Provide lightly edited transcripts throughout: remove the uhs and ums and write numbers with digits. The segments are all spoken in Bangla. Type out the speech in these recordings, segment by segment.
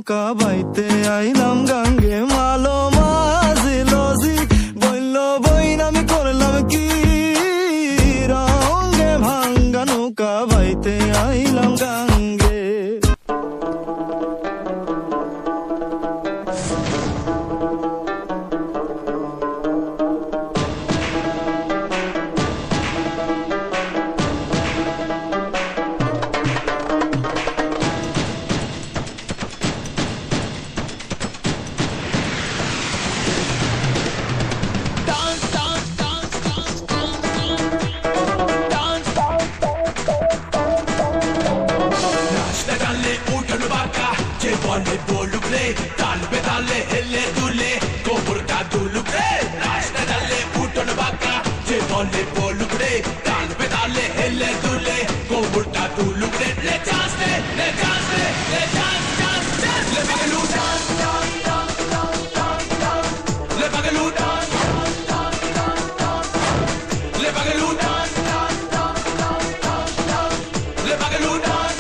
নৌকা বাইতে আইলাম গাঙ্গে মালো মাঝি লজি বইল বইন আমি করলাম কি রঙে ভাঙ্গা নৌকা বাইতে আইলাম গাঙ্গে। বলে বলুক রে তাল বেতালে হেলে দুলে কোমরটা দুলুক রে রাস্তা ডালে উঠোন বাঁকা যে বলে বলুক রে তাল বেতালে হেলে দুলে কোমরটা দুলুক রে লে চান্স দে লে চান্স দে লে চান্স চান্স চান্স লে পাগলু dance dance dance dance dance লে পাগলু ডান্স ডান্স ডান্স ডান্স লে পাগলু ডান্স ডান্স ডান্স ডান্স লে পাগলু ডান্স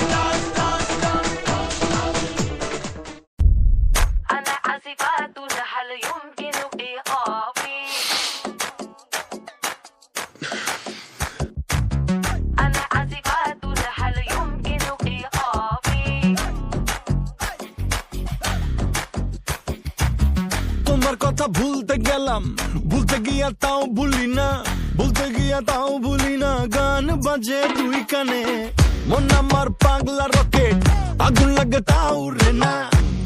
তোমার কথা ভুলতে গেলাম, ভুলতে গিয়া তাও ভুলি না, ভুলতে গিয়া তাও ভুলি না। গান বাজে দুই কানে, মন আমার পাগলা রকেট, আগুন লাগে তাও রে না।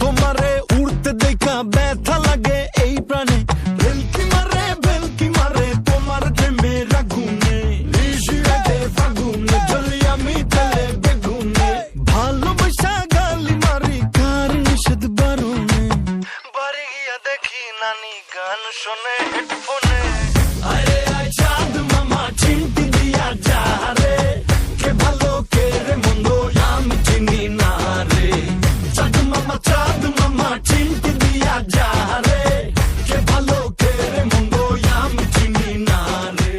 তোমারে উড়তে দেখা ব্যথা লাগে এই প্রাণে, ভেলকি মারে তোমার প্রেমের আগুনে। নিশিরাতে ফাগুনে জ্বলি আমি তেলে বেগুনে, ভালোবাসা গালি মারি কার নিষেধ বারণে। বাড়ি গিয়া দেখি নানি গান শোনে হেডফোনে। আরে আয় চাঁদ মামা চিমটি দিয়া যা রে, কে ভালো কে রে মন্দ আমি চিনি না রে। চাঁদ মামা চিমটি দিয়া যা রে, কে ভালো কে রে মন্দ আমি চিনি না রে।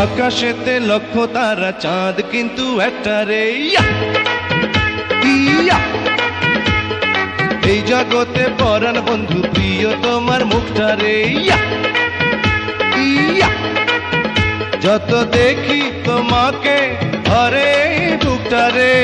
আকাশেতে লক্ষ তারা চাঁদ কিন্তু একটা রে। এই জগতে পরাণ বন্ধু প্রিয় তোমার মুখটা রে। যত দেখি তোমাকে হরে বুকটা রে।